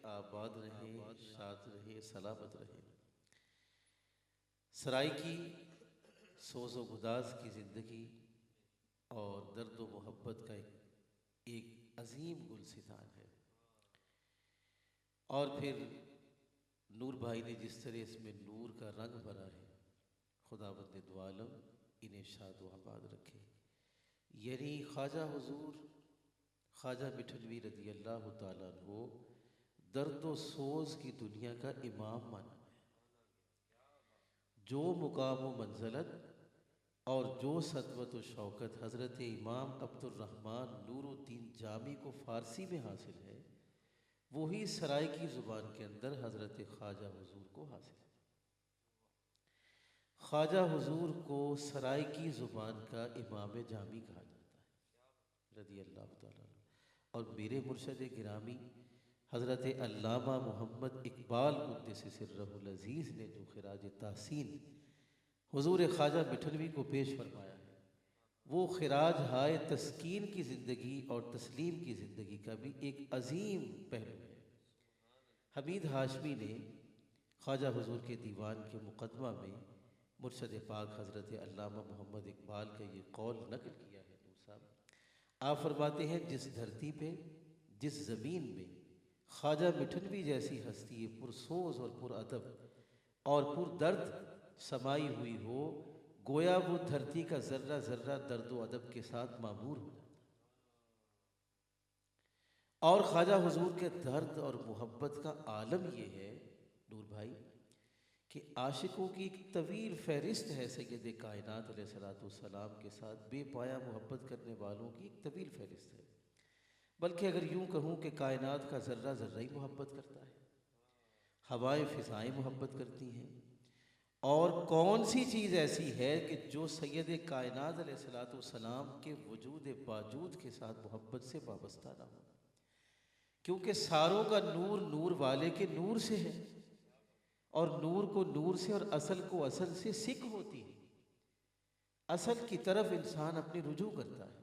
आबाद रहे, शाद रहे, सलामत रहे। सराय की सोज़ो गुदाज की ज़िंदगी और दर्द व मोहब्बत का एक अजीम गुलसितान है। और फिर नूर भाई ने जिस तरह इसमें नूर का रंग भरा है, खुदावंद दो आलम इन्हें शाद व आबाद रखे। यानी ख्वाजा हुजूर ख्वाजा मिठनवी रदी अल्लाह ताला अन्हो दर्द व सोज़ की दुनिया का इमाम माना है। जो मुकाम व मंज़लत और जो सतवत व शौकत हज़रत इमाम अब्दुर्रहमान नूरुद्दीन जामी को फ़ारसी में हासिल है, वही सराय की ज़ुबान के अंदर हज़रत ख्वाजा हुजूर को हासिल है। ख्वाजा हुजूर को सराय की ज़ुबान का इमाम जामी कहा जाता है रदी अल्लाह ताला। और मेरे मुर्शद गिरामी हज़रत अल्लामा मोहम्मद इकबाल कुद्दस सिर्रहुल अज़ीज़ ने जो खिराज तहसीन हुजूर ख्वाजा मिठनवी को पेश फरमाया है, वो खिराज हाय तस्कीन की ज़िंदगी और तस्लीम की ज़िंदगी का भी एक अजीम पहलू है। हमीद हाशमी ने ख्वाजा हुजूर के दीवान के मुकदमा में मुर्शद पाक हज़रत अल्लामा मोहम्मद इकबाल का ये कौल नकल किया है। नूर साहब आप फरमाते हैं, जिस धरती पे जिस ज़मीन में ख्वाजा मिठनवी जैसी हस्ती पुरसोज और पुरअदब और पुरदर्द समाई हुई हो, गोया वो धरती का ज़र्रा ज़र्रा दर्द व अदब के साथ मामूर हो जाता। और ख्वाजा हुजूर के दर्द और मोहब्बत का आलम ये है नूर भाई कि आशिकों की एक तवील फहरिस्त है सैयद कायनात अलैहिस्सलाम के साथ बेपाया मोहब्बत करने वालों की एक तवील फहरिस्त है। बल्कि अगर यूँ कहूँ कि कायनात का ज़र्रा ज़र्रा ही मोहब्बत करता है, हवाएं फ़िज़ाएँ मोहब्बत करती हैं। और कौन सी चीज़ ऐसी है कि जो सैयद कायनात अलैहिस्सलाम के वजूद बाजूद के साथ मोहब्बत से वाबस्ता ना हो। क्योंकि सारों का नूर नूर वाले के नूर से है, और नूर को नूर से और असल को असल से सिक होती है। असल की तरफ इंसान अपनी रुजू करता है।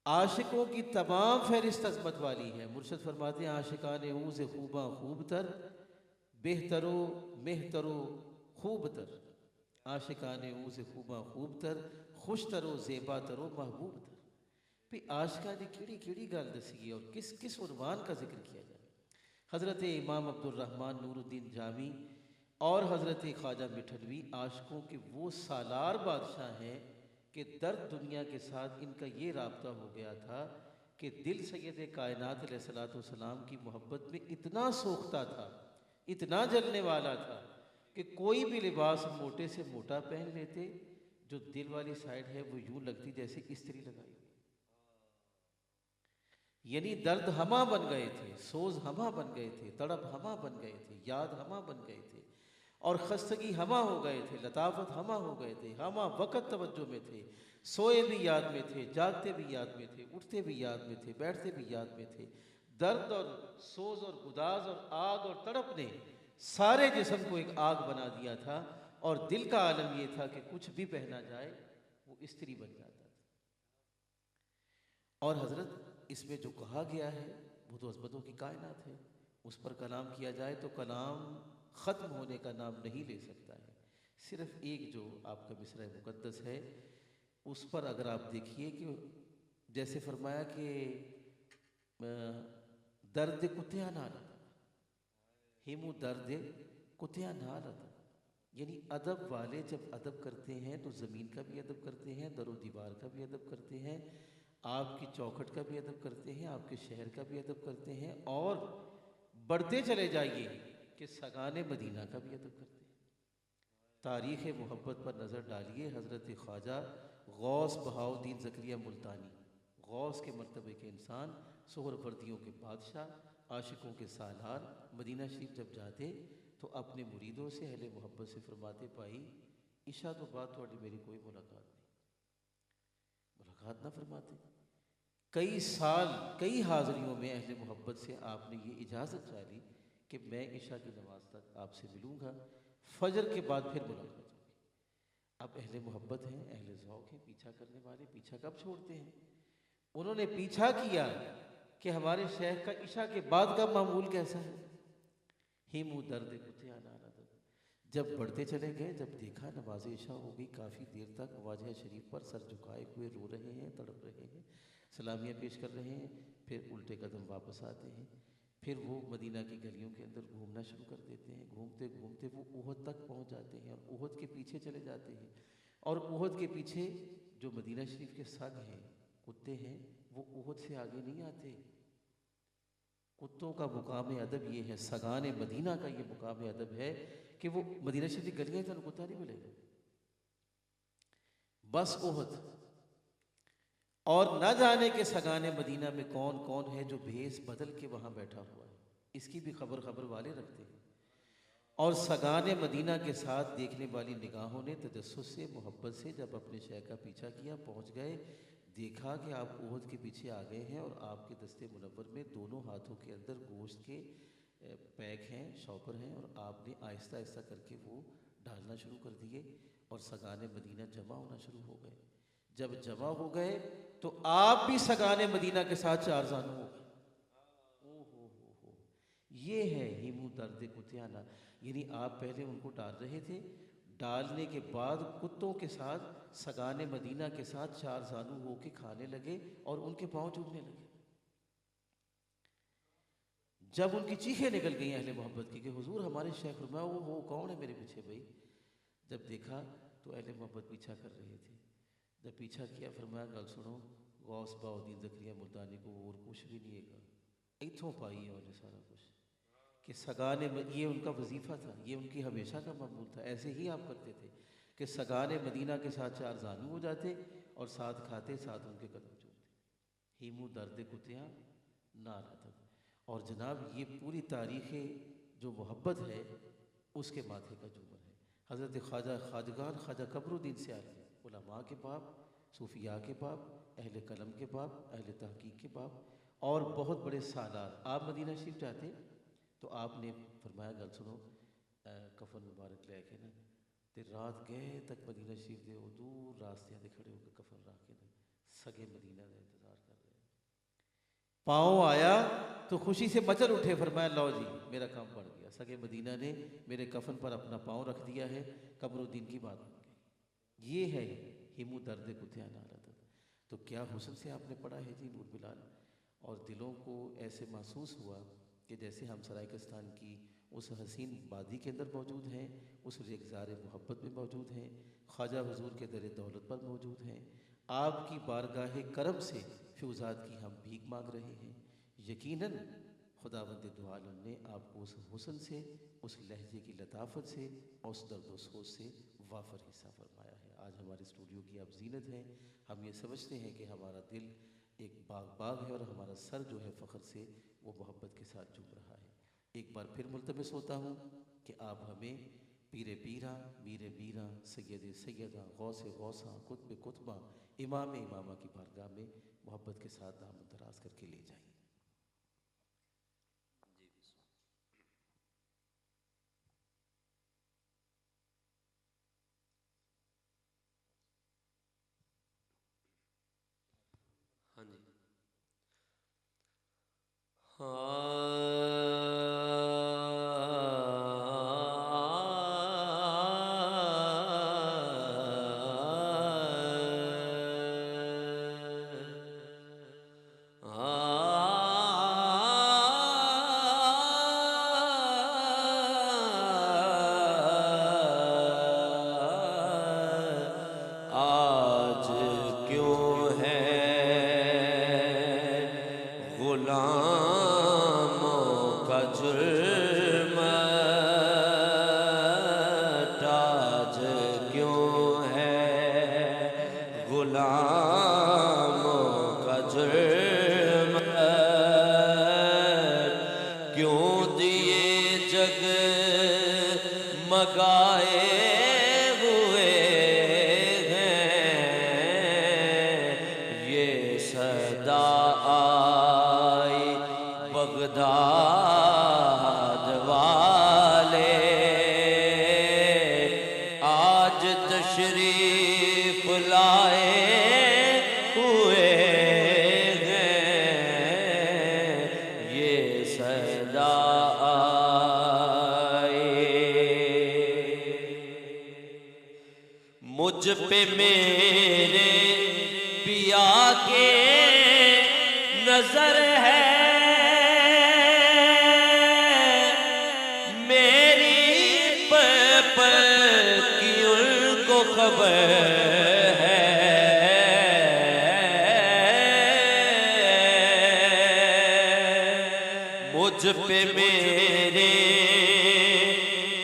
आशिकों की तमाम फहरिस्त अजमत वाली है। मुर्शद फरमाते हैं, आशिकाने ऊ से खूबा खूब तर, बेहतरो मेहतरो खूब तर। आशिकाने ऊ से खूबा खूब तर, खुश तरो ज़ेबा तरो महबूब तर। भी आशिका ने केड़ी केड़ी गल दसी है और किस किस उन्वान का जिक्र किया जाए। हज़रत इमाम अब्दुर्रहमान नूरुद्दीन जामी और हज़रत ख्वाजा मिठनवी आशिकों के वो सालार बादशाह हैं कि दर्द दुनिया के साथ इनका ये राब्ता हो गया था कि दिल सैयद कायनात अलैहिस्सलाम की मोहब्बत में इतना सोखता था, इतना जलने वाला था कि कोई भी लिबास मोटे से मोटा पहन लेते, जो दिल वाली साइड है वो यूं लगती जैसे इस्त्री लगाई। यानी दर्द हमा बन गए थे, सोज हमा बन गए थे, तड़प हमा बन गए थे, याद हमा बन गए थे, और खस्तगी हमा हो गए थे, लताफत हमा हो गए थे। हमा वक़्त तवज्जो में थे, सोए भी याद में थे, जागते भी याद में थे, उठते भी याद में थे, बैठते भी याद में थे। दर्द और सोज और गुदाज और आग और तड़प ने सारे जिस्म को एक आग बना दिया था। और दिल का आलम यह था कि कुछ भी पहना जाए वो इस्त्री बन जाता था। और हज़रत इसमें जो कहा गया है वो तो अज़मतों की कायनात है। उस पर कलाम किया जाए तो कलाम ख़त्म होने का नाम नहीं ले सकता है। सिर्फ़ एक जो आपका मिसरा मुक़द्दस है उस पर अगर आप देखिए कि जैसे फरमाया कि दर्द कुत्या नाल हिमू दर्द कुत्या नाल, यानी अदब वाले जब अदब करते हैं तो ज़मीन का भी अदब करते हैं, दरो दीवार का भी अदब करते हैं, आपकी चौखट का भी अदब करते हैं, आपके शहर का भी अदब करते हैं, और बढ़ते चले जाइए कि सगाने मदीना का भी अदब करते हैं। तारीख़ मोहब्बत पर नज़र डालिए। हज़रत ख्वाजा गौस बहाउद्दीन ज़करिया मुल्तानी, गौस के मर्तबे के इंसान, सोहरवर्दियों के बादशाह, आशिकों के सालार, मदीना शरीफ जब जाते तो अपने मुरीदों से अहले मोहब्बत से फरमाते, भाई इशा तो बाद थोड़ी मेरी कोई मुलाकात ना फरमाते। कई साल कई हाज़रियों में अहले मोहब्बत से आपने ये इजाज़त चाही कि मैं इशा की नमाज तक आपसे मिलूँगा, फजर के बाद फिर मुलाकात होगी। अब अहले मोहब्बत हैं, अहले ज़ौक़ हैं, पीछा करने वाले पीछा कब छोड़ते हैं। उन्होंने पीछा किया कि हमारे शेख का इशा के बाद का मामूल कैसा है। हिमू दर्द कुत्ते आना, जब बढ़ते चले गए, जब देखा नमाज इशा हो गई, काफ़ी देर तक वाजह शरीफ पर सर झुकाए हुए रो रहे हैं, तड़प रहे हैं, सलामियाँ पेश कर रहे हैं, फिर उल्टे कदम वापस आते हैं, फिर वो मदीना की गलियों के अंदर घूमना शुरू कर देते हैं। घूमते घूमते वो ओहद तक पहुंच जाते हैं और ओहद के पीछे चले जाते हैं। और ओहद के पीछे जो मदीना शरीफ के सग हैं, कुत्ते हैं, वो ओहद से आगे नहीं आते। कुत्तों का मुकाम अदब ये है, सगान मदीना का ये मुकाम अदब है कि वो मदीना शरीफ की गलियां तो कुत्ता नहीं मिलेगा, बस ओहद। और न जाने के सगाने मदीना में कौन कौन है जो भेष बदल के वहाँ बैठा हुआ है, इसकी भी खबर वाले रखते हैं। और सगाने मदीना के साथ देखने वाली निगाहों ने तजस्सुस से, मोहब्बत से जब अपने शेख का पीछा किया, पहुँच गए, देखा कि आप ओहद के पीछे आ गए हैं और आपके दस्ते मुनव्वर में दोनों हाथों के अंदर गोश्त के पैक हैं, शॉपर हैं, और आपने आहिस्ता आहिस्ता करके वो डालना शुरू कर दिए और सगाने मदीना जमा होना शुरू हो गए। जब जमा हो गए तो आप भी सगाने मदीना के साथ चार जानू हो गए। ओ हो, ये है हिमू दर्द कुत्याना, यानी आप पहले उनको डाल रहे थे, डालने के बाद कुत्तों के साथ सगाने मदीना के साथ चार जानू होके खाने लगे और उनके पांव चूमने लगे। जब उनकी चीखें निकल गई अहले मोहब्बत की कि हुजूर हमारे शेख, फरमाया वो हो कौन है मेरे पीछे भाई। जब देखा तो अहले मोहब्बत पीछा कर रहे थे। जब पीछा किया, फरमाया गल सुनो, गौस बाउद्दीन ज़करिया मुल्तानी को और कुछ भी नहीं है, इतों पाई है उन्हें सारा कुछ, कि सगाने, ये उनका वजीफ़ा था, ये उनकी हमेशा का मामूल था। ऐसे ही आप करते थे कि सगाने मदीना के साथ चार जानू हो जाते और साथ खाते, साथ उनके कदम चूमते। हीमू दर्द कुतिया नारा तक। और जनाब ये पूरी तारीख़ जो मोहब्बत है उसके माथे का झूमर है। हज़रत ख्वाजा ख्वाजगान ख्वाजा कमरुद्दीन सियालवी, उलमा के बाप, सूफिया के बाप, अहले कलम के बाप, अहले तहकीक के बाप, और बहुत बड़े सालार। आप मदीना शरीफ जाते तो आपने फरमाया गल सुनो, कफन मुबारक लेके ना ते रात गए तक मदीना शरीफ दे दूर रास्ते दे खड़े होकर कफन रख के ना सगे मदीना का इंतज़ार कर रहे। पाँव आया तो खुशी से मचल उठे, फरमाया लो जी मेरा काम बढ़ गया, सगे मदीना ने मेरे कफन पर अपना पाँव रख दिया है, कमरुद्दीन की बात बन गई। ये है हिमू दर्द कुत्या नारा। तो क्या हुस्न से आपने पढ़ा है जी नूर बिलाल, और दिलों को ऐसे महसूस हुआ कि जैसे हम सरायकस्तान की उस हसीन वादी के अंदर मौजूद हैं, उस रेगज़ार मोहब्बत में मौजूद हैं, ख्वाजा हुजूर के दर दौलत पर मौजूद हैं, आपकी बारगाह करम से फ़िज़ात की हम भीख मांग रहे हैं। यकीनन खुदावंद दो आलम ने आपको उस हुस्न से, उस लहजे की लताफत से और उस दर्द सोच से वाफर हिस्सा फरमाया है। आज हमारे स्टूडियो की आप जीनत हैं। हम ये समझते हैं कि हमारा दिल एक बाग है और हमारा सर जो है फ़ख्र से वो मोहब्बत के साथ झूम रहा है। एक बार फिर मुल्तमिस होता हूँ कि आप हमें पीरे पीरा, मीरे मीरा, सैयद सैयदा, गौसे गौसा, कुतब कुतबा, इमाम इमामा की बारगाह में मोहब्बत के साथ दामन दराज करके ले जाएं। हाँ जी, हाँ आज क्यों है गुलामों का जुल्म, आज क्यों है गुलामों का जुल्म, क्यों दिए जग मगाए हुए सदा आई बगदाद वाले, आज तशरीफ लाए हुए हैं सदा आए। मुझ पे मेरे पिया के नजर है, मेरी पल की उनको खबर है। मुझ पे मेरे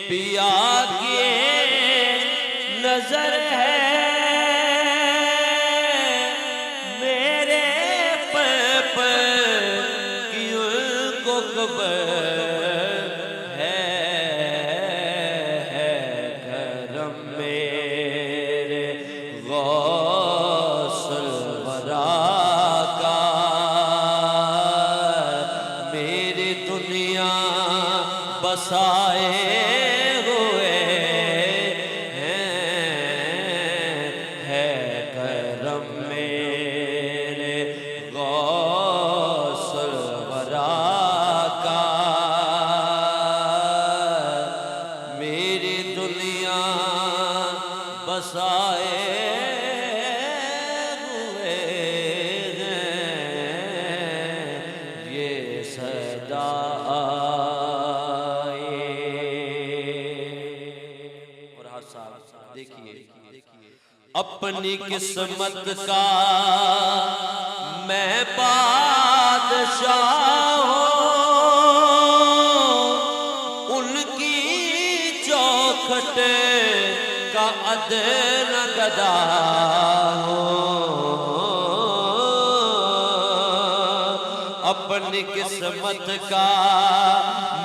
पिया की नजर है, मेरे पल की उनको खबर है। करम मेरे गौसल वरा का, मेरी दुनिया बसाए हुए है करम मेरे गौसल वरा का, मेरी दुनिया बसाए हुए हैं ये सदा आए। और हाँ साहब देखिए, अपनी किस्मत का मैं बादशाह हूँ, उनकी चौखट का अदन गदा हूँ। अपनी किस्मत का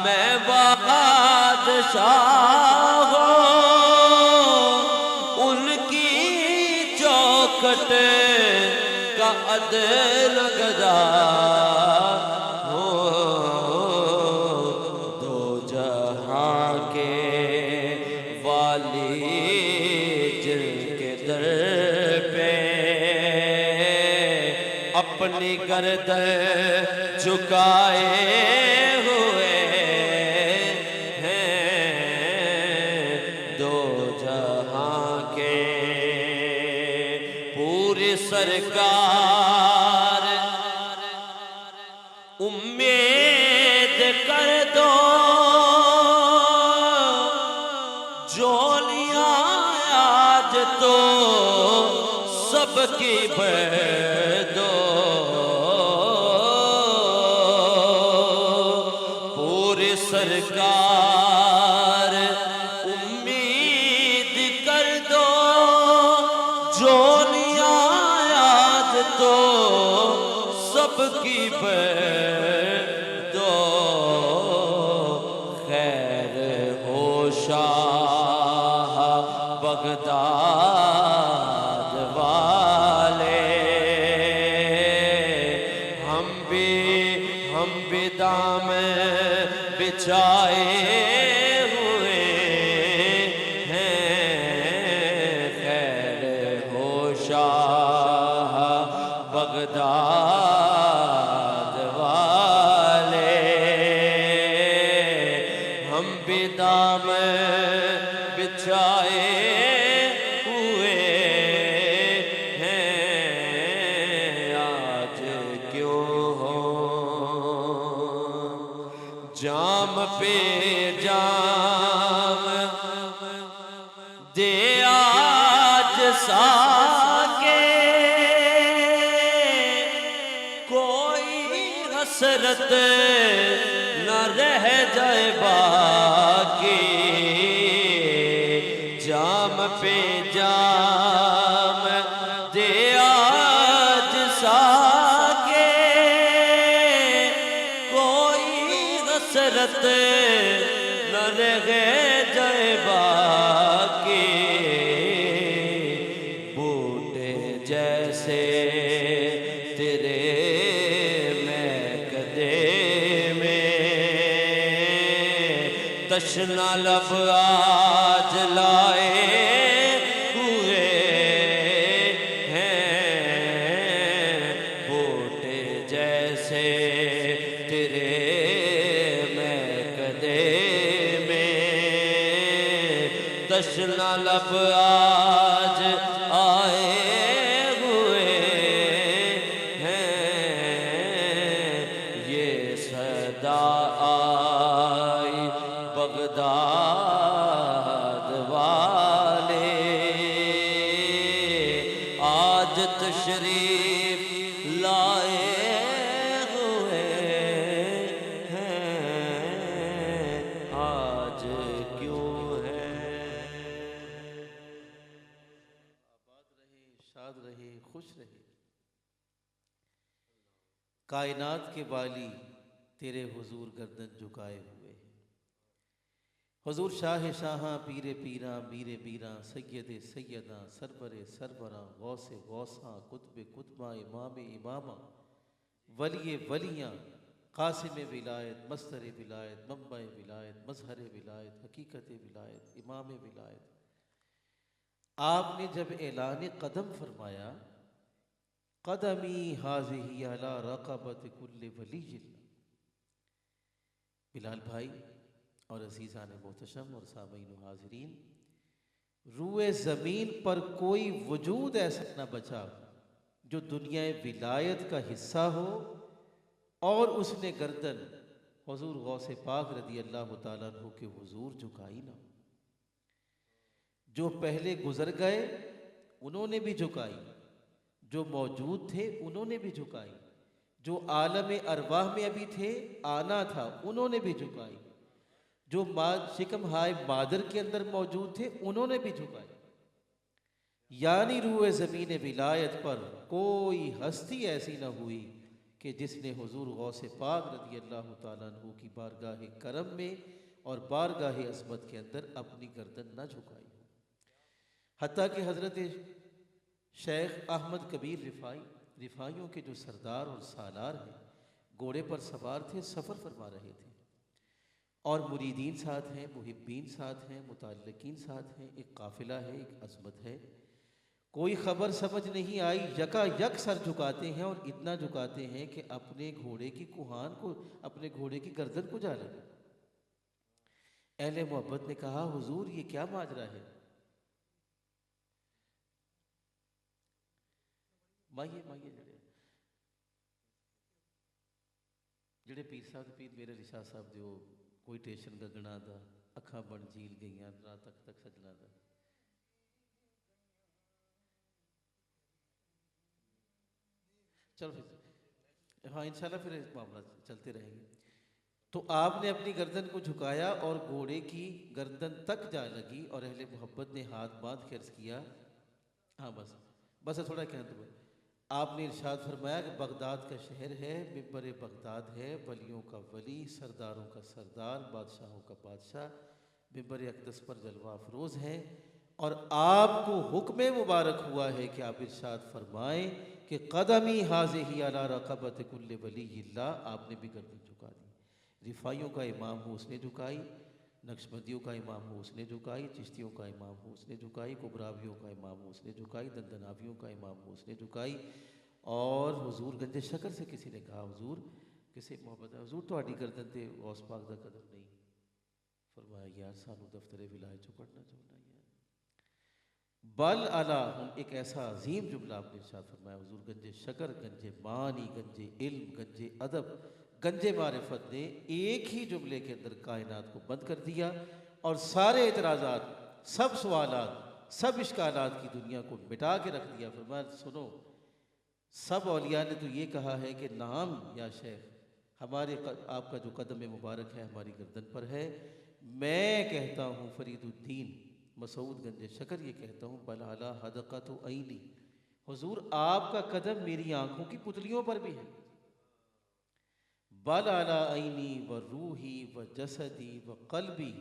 मैं बादशाह हूँ, उनकी चौखट का अदल गदा हो। दो जहां के वाली जिनके दर पे अपनी गर्दन झुकाए हुए हैं। दो जहां के पूरी सरकार उम्मीद कर दो, जोलियां आज तो सबकी भर दो। पूरी सरकार उम्मीद कर दो, जोलियां आज तो सबकी भर दो। खैर हो शाह बगदाद वाले, हम भी दाम बिछाए हुए हैं। खैर हो शाह बगदाद वाले, हम भी दाम बिछाए हुए हैं। आज क्यों हो जाम पे जाम दे आज साके, कोई हसरत न रह जाए बाकी। जाम पे जाम दे आज साके, कोई हसरत न रह जाए बाकी। बूटे जैसे तेरे महकदे में, तशना लब आज लाए हुए हैं। बूटे जैसे तेरे तशना लब आज आए हुए हैं, ये सदा आई बगदाद वाले आज तशरीफ लाए हुए हैं, आज क्यों है। आबाद रहे, शाद रहे, खुश रहे। कायनात के वाली तेरे हुजूर गर्दन झुकाए हुए हैं। हुजूर शाह शाहां पीरे पीरा मीरे मीरा सैयदे सैयदा सरबरे सरबरा गौसे गौसा कुतबे कुतबा इमाम इमामा वलिए वलियाँ कासिम विलायत मस्तर विलायत मंबा विलायत मजहर विलायत हकीकत विलायत इमाम विलायत। आपने जब ऐलान कदम फरमाया, कदमी हाज़िही अला रक़बत कुल्ले वलीयिल्लाह। बिलाल भाई और अज़ीज़ान मोहतशम और सामीन हाज़रीन, रूए ज़मीन पर कोई वजूद ऐसा न बचा जो दुनिया विलायत का हिस्सा हो और उसने गर्दन हुजूर गौसे पाक रदी अल्लाह तआला अन्हु के हुजूर झुकाई ना। जो पहले गुजर गए उन्होंने भी झुकाई, जो मौजूद थे उन्होंने भी झुकाई, जो आलम अरवाह में अभी थे आना था उन्होंने भी झुकाई, जो शिकम हाय मादर के अंदर मौजूद थे उन्होंने भी झुकाई। यानी रूए ज़मीन विलायत पर कोई हस्ती ऐसी न हुई कि जिसने हुजूर गौसे पाक रज़ी अल्लाह तआला अन्हु की बारगाह करम में और बारगाह अज़मत के अंदर अपनी गर्दन न झुकाई हो। हत्ता कि हज़रत शेख अहमद कबीर रिफाइयों के जो सरदार और सालार हैं, घोड़े पर सवार थे, सफ़र फरमा रहे थे और मुरीदीन साथ हैं, मुहिब्बीन साथ हैं, मुताल्लिकीन साथ हैं, एक काफ़िला है, एक अज़मत है। कोई ख़बर समझ नहीं आई, यकायक सर झुकाते हैं और इतना झुकाते हैं कि अपने घोड़े की कुहान को, अपने घोड़े की गर्दन को जा लगे। अहले मोहब्बत ने कहा, हुजूर ये क्या माजरा है? माइए माइए ਜਿਹੜੇ पीर साहब पीर मेरे रिशा साहब जो कोई टेशन गगना दा अखा बन झील गई रात तक सजना दा। चलो फिर हाँ इंशाल्लाह फिर मामला चलते रहेंगे। तो आपने अपनी गर्दन को झुकाया और घोड़े की गर्दन तक जा लगी और अहले मोहब्बत ने हाथ बांध के अर्ज किया, हाँ बस थोड़ा कहना तो आपने इरशाद फरमाया कि बगदाद का शहर है, मिंबर बगदाद है, वलियों का वली, सरदारों का सरदार, बादशाहों का बादशाह, मिंबर अक़दस पर जलवा अफरोज़ है और आपको हुक्म मुबारक हुआ है कि आप इरशाद फरमाएं कि कदमी हाज़िही अला रक़बत कुल्ले वलीयिल्लाह। आपने भी गर्दन झुका दी। रिफ़ाइयों का इमाम हो उसने झुकाई, नक्शबंदियों का इमाम हो उसने झुकाई, चिश्तियों का इमाम हो उसने झुकाई, कुबरावियों का इमाम हो उसने झुकाई, दंदनावियों का इमाम हो उसने झुकाई। और हुजूर गंजे शक्र से किसी ने कहा, हुजूर किसी मोहब्बत है, हुजूर तो गर्दन ते गौस पाक दा कदम नहीं। फरमाया यार सानू दफ्तरे विलायत चो पढ़ना चाहना यार। बल अला हम एक ऐसा अजीम जुमला आपने इरशाद फरमाया, हुजूर गंजे शक्र, गंजे मानी, गंजे इल्म, गंजे अदब, गंजे मारिफत ने एक ही जुमले के अंदर कायनात को बंद कर दिया और सारे एतराज़ात, सब सवालात, सब इश्कालात की दुनिया को मिटा के रख दिया। फरमाया सुनो, सब औलिया ने तो ये कहा है कि नाम या शेख हमारे आपका जो कदम मुबारक है हमारी गर्दन पर है। मैं कहता हूँ फरीदुद्दीन मसूद गंजे शक्र ये कहता हूँ, बलाला हदका तो ऐनी, हुजूर आपका कदम मेरी आंखों की पुतलियों पर भी है। बलाला ऐनी व रूही व जसदी व कल्बी,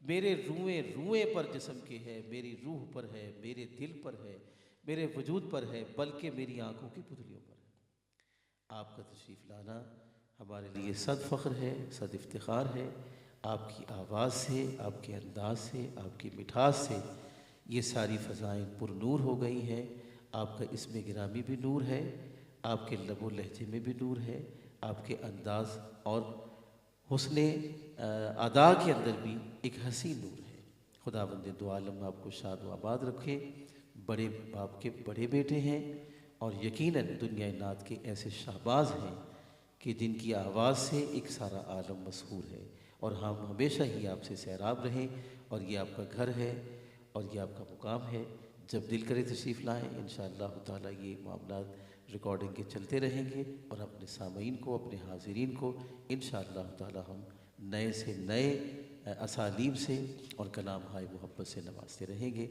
मेरे रुएं पर जिस्म के है, मेरी रूह पर है, मेरे दिल पर है, मेरे वजूद पर है, बल्कि मेरी आंखों की पुतलियों पर है। आपका तशरीफ़ लाना हमारे लिए सद फ़ख्र है, सद इफ्तिखार है। आपकी आवाज़ से, आपके अंदाज से, आपकी मिठास से ये सारी फ़ज़ाएँ पुरनूर हो गई हैं। आपका इसमें गिरामी भी नूर है, आपके लबो लहजे में भी नूर है, आपके अंदाज़ और हुस्ने अदा के अंदर भी एक हसीन नूर है, खुदावंद दो आलम आपको शाद व आबाद रखे। बड़े बाप के बड़े बेटे हैं और यकीनन दुनिया नात के ऐसे शाहबाज हैं कि जिनकी आवाज़ से एक सारा आलम मशहूर है। और हम हमेशा ही आपसे सैराब रहें, और ये आपका घर है और ये आपका मुकाम है। जब दिल करे तशरीफ़ लाएँ, इंशाअल्लाह ताला ये मामला रिकॉर्डिंग के चलते रहेंगे और अपने सामीन को, अपने हाज़िरीन को इंशाअल्लाह ताला हम नए से नए असालीब से और कलाम हाय मोहब्बत से नवाजते रहेंगे।